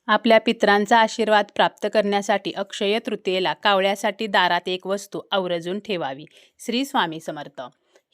आपल्या पितरांचा आशीर्वाद प्राप्त करण्यासाठी अक्षय तृतीयेला कावळ्यासाठी दारात एक वस्तू आवर्जून ठेवावी. श्री स्वामी समर्थ.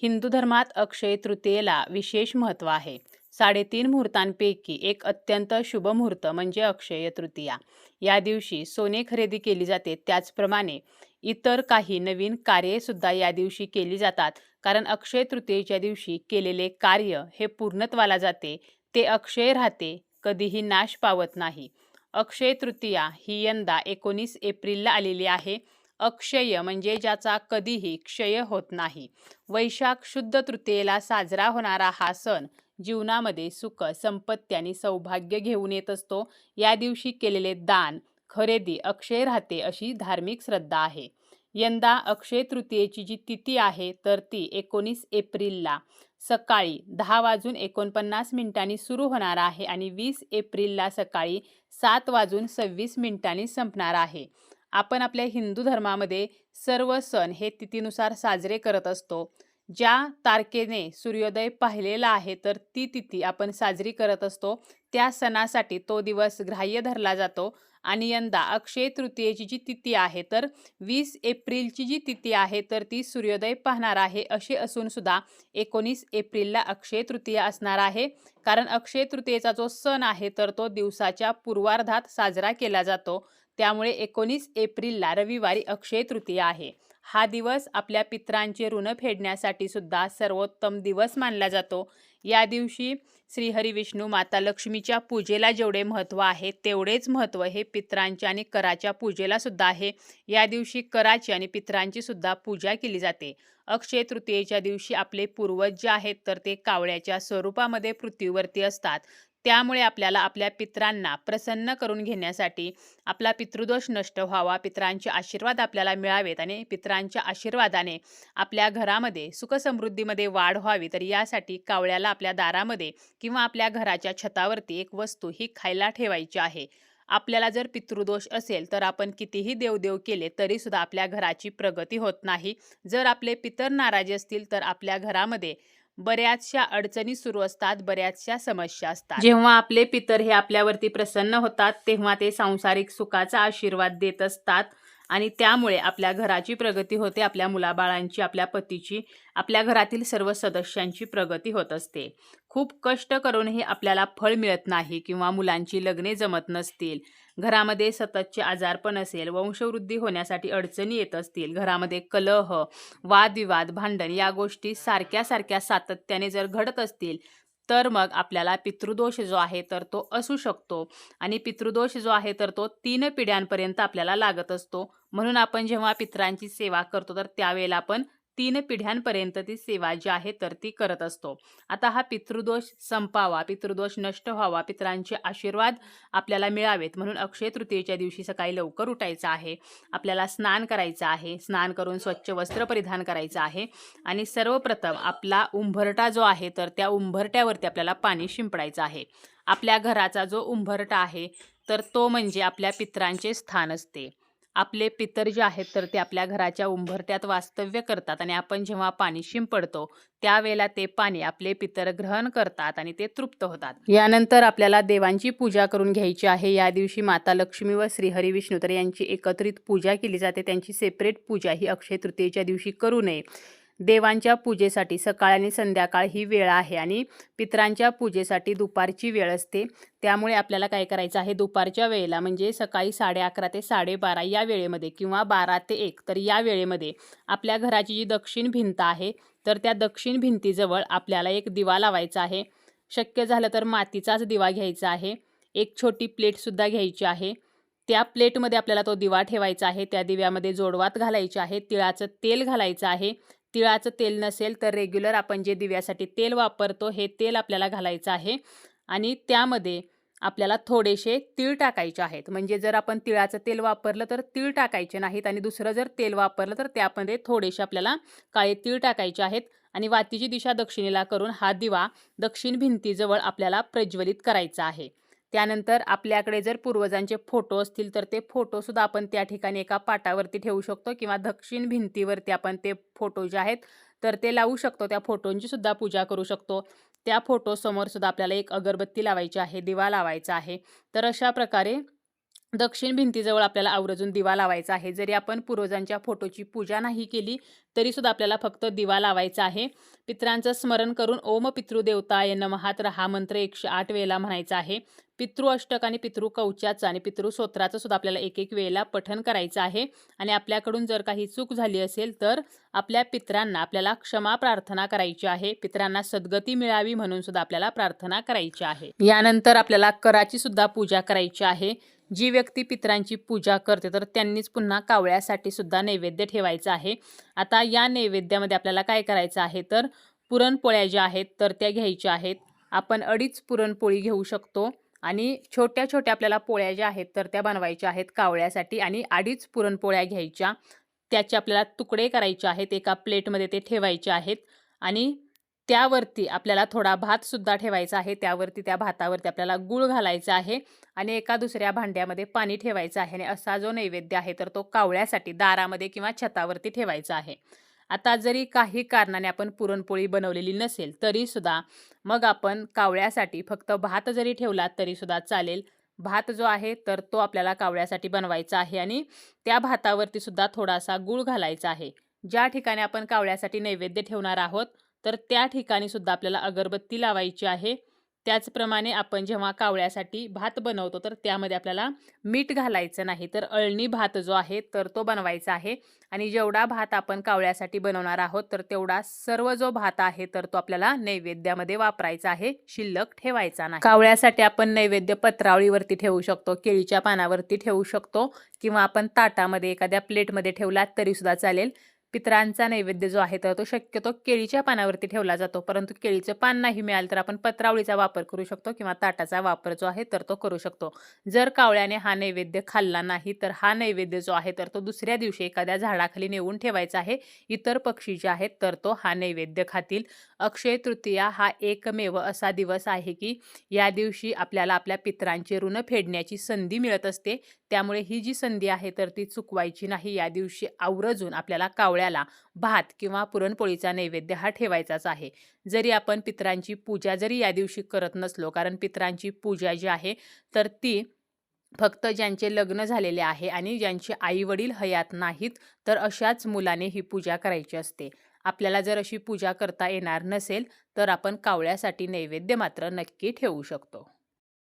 हिंदू धर्मात अक्षय तृतीयेला विशेष महत्त्व आहे. 3.5 मुहूर्तांपैकी एक अत्यंत शुभ मुहूर्त म्हणजे अक्षय तृतीया. या दिवशी सोने खरेदी केली जाते. त्याचप्रमाणे इतर काही नवीन कार्ये सुद्धा या दिवशी केली जातात. कारण अक्षय तृतीयेच्या दिवशी केलेले कार्य हे पूर्णत्वाला जाते, ते अक्षय राहते, कधीही नाश पावत नाही. अक्षय तृतीया ही यंदा 19 एप्रिलला आलेली आहे. अक्षय म्हणजे ज्याचा कधीही क्षय होत नाही. वैशाख शुद्ध तृतीयेला साजरा होणारा हा सण जीवनामध्ये सुख, संपत्ती आणि सौभाग्य घेऊन येत असतो. या दिवशी केलेले दान, खरेदी अक्षय राहते अशी धार्मिक श्रद्धा आहे. यंदा अक्षय तृतीयेची जी तिथी आहे तर ती 19 एप्रिलला सकाळी 10:49 सुरू होणार आहे आणि 20 एप्रिलला सकाळी 7:26 संपणार आहे. आपण आपल्या हिंदू धर्मामध्ये सर्व सण हे तिथीनुसार साजरे करत असतो. ज्या तारखेने सूर्योदय पाहिलेला आहे तर ती तिथी आपण साजरी करत असतो. त्या सणासाठी तो दिवस ग्राह्य धरला जातो. आणि यंदा अक्षय तृतीयेची जी तिथी आहे तर 20 एप्रिलची जी तिथी आहे तर ती सूर्योदय पाहणार आहे. असे असून सुद्धा 19 एप्रिलला अक्षय तृतीया असणार आहे. कारण अक्षय तृतीयेचा जो सण आहे तर तो दिवसाच्या पूर्वार्धात साजरा केला जातो. त्यामुळे 19 एप्रिलला रविवारी अक्षय तृतीया आहे. हा दिवस आपल्या पितरांचे ऋण फेडण्यासाठी सुद्धा सर्वोत्तम दिवस मानला जातो. या दिवशी श्रीहरी विष्णू माता लक्ष्मीच्या पूजेला जेवढे महत्त्व आहे तेवढेच महत्त्व हे पितरांच्या आणि कराच्या पूजेला सुद्धा आहे. या दिवशी कराची आणि पितरांची सुद्धा पूजा केली जाते. अक्षय तृतीयेच्या दिवशी आपले पूर्वज जे आहेत तर ते कावळ्याच्या स्वरूपामध्ये पृथ्वीवरती असतात. त्यामुळे आपल्याला आपल्या पितरांना प्रसन्न करून घेण्यासाठी, आपला पितृदोष नष्ट व्हावा, पितरांचे आशीर्वाद आपल्याला मिळावेत आणि पितरांच्या आशीर्वादाने आपल्या घरामध्ये सुखसमृद्धीमध्ये वाढ व्हावी, तर यासाठी कावळ्याला आपल्या दारामध्ये किंवा आपल्या घराच्या छतावरती एक वस्तू ही खायला ठेवायची आहे. आपल्याला जर पितृदोष असेल तर आपण कितीही देवदेव केले तरी सुद्धा आपल्या घराची प्रगती होत नाही. जर आपले पितर नाराज असतील तर आपल्या घरामध्ये बऱ्याचशा अडचणी सुरू असतात, बऱ्याचशा समस्या असतात. जेव्हा आपले पितर हे आपल्यावरती प्रसन्न होतात तेव्हा ते सांसारिक सुखाचा आशीर्वाद देत असतात आणि त्यामुळे आपल्या घराची प्रगती होते, आपल्या मुलाबाळांची, आपल्या पतीची, आपल्या घरातील सर्व सदस्यांची प्रगती होत असते. खूप कष्ट करूनही आपल्याला फळ मिळत नाही किंवा मुलांची लग्ने जमत नसतील, घरामध्ये सततचे आजारपण असेल, वंशवृद्धी होण्यासाठी अडचणी येत असतील, घरामध्ये कलह, वादविवाद, भांडण या गोष्टी सारख्या सारख्या सातत्याने जर घडत असतील तर मग आपल्याला पितृदोष जो आहे तर तो असू शकतो. आणि पितृदोष जो आहे तर तो 3 पिढ्यांपर्यंत आपल्याला लागत असतो. म्हणून आपण जेव्हा पितरांची सेवा करतो तर त्यावेळेला आपण 3 पिढ्यांपर्यंत ती सेवा जी आहे तर ती करत असतो. आता हा पितृदोष संपावा, पितृदोष नष्ट व्हावा, पितरांचे आशीर्वाद आपल्याला मिळावेत म्हणून अक्षय तृतीयेच्या दिवशी सकाळी लवकर उठायचं आहे. आपल्याला स्नान करायचं आहे. स्नान करून स्वच्छ वस्त्र परिधान करायचं आहे आणि सर्वप्रथम आपला उंबरठा जो आहे तर त्या उंबरठ्यावरती आपल्याला पाणी शिंपडायचं आहे. आपल्या घराचा जो उंबरठा आहे तर तो म्हणजे आपल्या पितरांचे स्थान असते. आपले पितर जे आहेत तर ते आपल्या घराच्या उंबरठ्यात वास्तव्य करतात आणि आपण जेव्हा पाणी शिंपडतो त्यावेळेला ते पाणी आपले पितर ग्रहण करतात आणि ते तृप्त होतात. यानंतर आपल्याला देवांची पूजा करून घ्यायची आहे. या दिवशी माता लक्ष्मी व श्रीहरी विष्णू तर यांची एकत्रित पूजा केली जाते. त्यांची सेपरेट पूजा ही अक्षय तृतीयेच्या दिवशी करू नये. देवांच्या पूजेसाठी सकाळ आणि संध्याकाळ ही वेळ आहे आणि पितरांच्या पूजेसाठी दुपारची वेळ असते. त्यामुळे आपल्याला काय करायचं आहे, दुपारच्या वेळेला म्हणजे सकाळी 11:30 ते 12:30 या वेळेमध्ये किंवा 12 ते 1 तर या वेळेमध्ये आपल्या घराची जी दक्षिण भिंत आहे तर त्या दक्षिण भिंतीजवळ आपल्याला एक दिवा लावायचा आहे. शक्य झालं तर मातीचाच दिवा घ्यायचा आहे. एक छोटी प्लेटसुद्धा घ्यायची आहे. त्या प्लेटमध्ये आपल्याला तो दिवा ठेवायचा आहे. त्या दिव्यामध्ये जोडवात घालायचे आहे, तिळाचं तेल घालायचं आहे. तिळाचं तेल नसेल तर रेग्युलर आपण जे दिव्यासाठी तेल वापरतो हे तेल आपल्याला घालायचं आहे आणि त्यामध्ये आपल्याला थोडेसे तीळ टाकायचे आहेत. म्हणजे जर आपण तिळाचं तेल वापरलं तर तीळ टाकायचे नाहीत आणि दुसरं जर तेल वापरलं तर त्यामध्ये थोडेसे आपल्याला काळे तीळ टाकायचे आहेत आणि वातीची दिशा दक्षिणेला करून हा दिवा दक्षिण भिंतीजवळ आपल्याला प्रज्वलित करायचा आहे. त्यानंतर आपल्याकडे जर पूर्वजांचे फोटो असतील तर ते फोटोसुद्धा आपण त्या ठिकाणी एका पाटावरती ठेवू शकतो किंवा दक्षिण भिंतीवरती आपण ते फोटो जे आहेत तर ते लावू शकतो. त्या फोटोंची सुद्धा पूजा करू शकतो. त्या फोटोसमोर सुद्धा आपल्याला एक अगरबत्ती लावायची आहे, दिवा लावायचा आहे. तर अशा प्रकारे दक्षिण भिंतीजवळ आपल्याला आवर्जून दिवा लावायचा आहे. जरी आपण पूर्वजांच्या फोटोची पूजा नाही केली तरीसुद्धा आपल्याला फक्त दिवा लावायचा आहे. पितरांचं स्मरण करून ओम पितृदेवताय नमः तर हा मंत्र 108 वेळेला म्हणायचा आहे. पितृ अष्टक आणि पितृ कवचाचं आणि पितृ स्तोत्राचं सुद्धा आपल्याला एक वेळेला पठण करायचं आहे. आणि आपल्याकडून जर काही चूक झाली असेल तर आपल्या पितरांना आपल्याला क्षमा प्रार्थना करायची आहे. पितरांना सद्गती मिळावी म्हणून सुद्धा आपल्याला प्रार्थना करायची आहे. यानंतर आपल्याला कराची सुद्धा पूजा करायची आहे. जी व्यक्ती पितरांची पूजा करते तर त्यांनीच पुन्हा कावळ्यासाठी सुद्धा नैवेद्य ठेवायचा आहे. आता या नैवेद्यामध्ये आपल्याला काय करायचं आहे तर पुरणपोळ्या ज्या आहेत तर त्या घ्यायच्या आहेत. आपण 2.5 पुरणपोळी घेऊ शकतो आणि छोट्या छोट्या आपल्याला पोळ्या ज्या आहेत तर त्या बनवायच्या आहेत कावळ्यासाठी आणि 2.5 पुरणपोळ्या घ्यायच्या. त्याचे आपल्याला तुकडे करायचे आहेत. एका प्लेटमध्ये ते ठेवायचे आहेत आणि त्यावरती आपल्याला थोडा भात सुद्धा ठेवायचा आहे. त्यावरती त्या भातावरती आपल्याला गूळ घालायचा आहे आणि एका दुसऱ्या भांड्यामध्ये पाणी ठेवायचं आहे आणि असा जो नैवेद्य आहे तर तो कावळ्यासाठी दारामध्ये किंवा छतावरती ठेवायचा आहे. आता जरी काही कारणाने आपण पुरणपोळी बनवलेली नसेल तरीसुद्धा मग आपण कावळ्यासाठी फक्त भात जरी ठेवला तरीसुद्धा चालेल. भात जो आहे तर तो आपल्याला कावळ्यासाठी बनवायचा आहे आणि त्या भातावरती सुद्धा थोडासा गूळ घालायचा आहे. ज्या ठिकाणी आपण कावळ्यासाठी नैवेद्य ठेवणार आहोत तर त्या ठिकाणी सुद्धा आपल्याला अगरबत्ती लावायची आहे. त्याचप्रमाणे आपण जेव्हा कावळ्यासाठी भात बनवतो तर त्यामध्ये आपल्याला मीठ घालायचं नाही तर अळणी भात जो आहे तर तो बनवायचा आहे आणि जेवढा भात आपण कावळ्यासाठी बनवणार आहोत तर तेवढा सर्व जो भात आहे तर तो आपल्याला नैवेद्यामध्ये वापरायचा आहे, शिल्लक ठेवायचा नाही. कावळ्यासाठी आपण नैवेद्य पत्रावळीवरती ठेवू शकतो, केळीच्या पानावरती ठेवू शकतो किंवा आपण ताटामध्ये एखाद्या प्लेटमध्ये ठेवला तरी सुद्धा चालेल. पितरांचा नैवेद्य जो आहे तर तो शक्यतो केळीच्या पानावरती ठेवला जातो, परंतु केळीचं पान नाही मिळालं तर आपण पत्रावळीचा वापर करू शकतो किंवा ताटाचा वापर जो आहे तर तो करू शकतो. जर कावळ्याने हा नैवेद्य खाल्ला नाही तर हा नैवेद्य जो आहे तर तो दुसऱ्या दिवशी एखाद्या झाडाखाली नेऊन ठेवायचा आहे. इतर पक्षी जे आहेत तर तो हा नैवेद्य खातील. अक्षय तृतीया हा एकमेव असा दिवस आहे की या दिवशी आपल्याला आपल्या पितरांचे ऋण फेडण्याची संधी मिळत असते. त्यामुळे ही जी संधी आहे तर ती चुकवायची नाही. या दिवशी आवर्जून आपल्याला कावळ्याला भात किंवा पुरणपोळीचा नैवेद्य हा ठेवायचाच आहे. जरी आपण पितरांची पूजा जरी या दिवशी करत नसलो, कारण पितरांची पूजा जी आहे तर ती फक्त ज्यांचे लग्न झालेले आहे आणि ज्यांचे आई वडील हयात नाहीत तर अशाच मुलाने ही पूजा करायची असते. आपल्याला जर अशी पूजा करता येणार नसेल तर आपण कावळ्यासाठी नैवेद्य मात्र नक्की ठेवू शकतो.